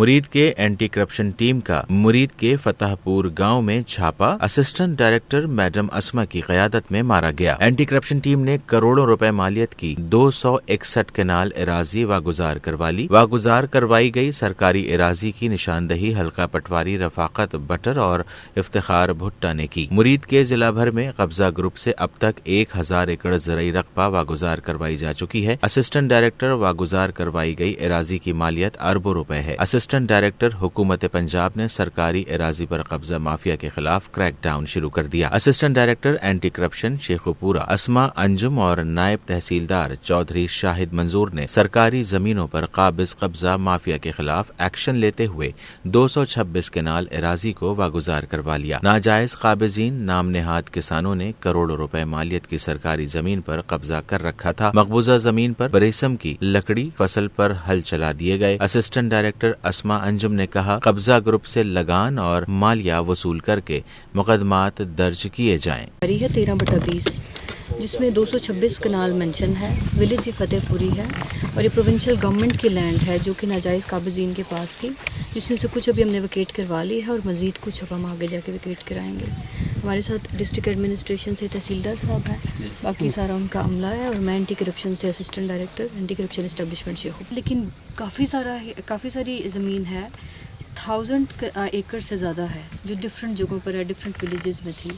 मुरीद के anti corruption team का मुरीद के फतहपुर गांव में छापा, असिस्टेंट डायरेक्टर मैडम अस्मा की क़यादत में मारा गया। एंटी करप्शन टीम ने करोड़ों रुपए मालियत की 261 कनाल एराजी वागुजार करवा ली। वागुजार करवाई गई सरकारी एराजी की निशानदही हल्का पटवारी रफाकत बटर और इफ्तिखार भुट्टा ने की। मुरीद के जिला भर में कब्जा ग्रुप से अब तक 1000 एकड़ ज़रई रकबा वागुजार करवाई जा चुकी है। असिस्टेंट डायरेक्टर वागुजार करवाई गई एराजी की मालियत अरबों रुपए है। असिस्टेंट डायरेक्टर हुकूमत पंजाब ने सरकारी एराजी पर कब्जा माफिया के खिलाफ क्रैकडाउन शुरू कर दिया। Assistant director anti corruption Sheikhupura Asma Anjum और नायब तहसीलदार चौधरी शाहिद मंजूर ने सरकारी जमीनों पर काबिज कब्जा माफिया के खिलाफ एक्शन लेते हुए 226 कनाल एराजी को वागुजार करवा लिया। नाजायज काबिजीन नाम नेहाद किसानों ने करोड़ों रुपए मालियत की सरकारी जमीन पर कब्जा कर रखा था। मकबूजा जमीन पर बरेसम की लकड़ी फसल पर हल चला दिए गए। असिस्टेंट डायरेक्टर अस्मा अंजुम ने कहा, कब्जा ग्रुप से लगान और मालिया वसूल करके मुकदमात दर्ज किए जाएं। 13/20 जिसमें 226 कनाल मेंशन है, विलेज फतेहपुरी है और ये प्रोविंशियल गवर्नमेंट की लैंड है जो कि नाजायज़ काबिजीन के पास थी, जिसमें से कुछ अभी हमने वैकेट करवा ली है और मज़ीद कुछ अब हम आगे जाके वैकेट कराएंगे। हमारे साथ डिस्ट्रिक्ट एडमिनिस्ट्रेशन से तहसीलदार साहब हैं, बाकी सारा उनका अमला है और मैं एंटी करप्शन से assistant director anti corruption establishment शेखू। लेकिन काफ़ी सारी ज़मीन है, 1000 एकड़ से ज़्यादा है जो डिफरेंट जगहों पर है, डिफरेंट विलेजेस में थी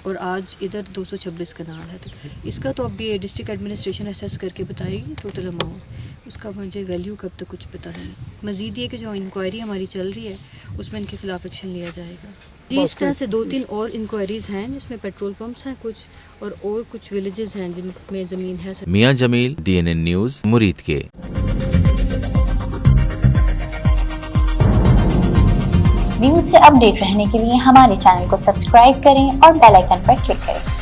और आज इधर 226 कनाल है। तो इसका तो अब ये डिस्ट्रिक्ट एडमिनिस्ट्रेशन असेस करके बताएगी टोटल अमाउंट, उसका मुझे वैल्यू कब तक कुछ पता नहीं। मज़ीद ये कि जो इंक्वायरी हमारी चल रही है उसमें इनके खिलाफ एक्शन लिया जाएगा। जी, इस तरह से 2-3 और इंक्वायरीज़ हैं जिसमें पेट्रोल पंप्स हैं कुछ और कुछ विलेजेस हैं जिनमें ज़मीन है। मियां जमील, DNN न्यूज़, मुरीद के। न्यूज़ से अपडेट रहने के लिए हमारे चैनल को सब्सक्राइब करें और बेल आइकन पर क्लिक करें।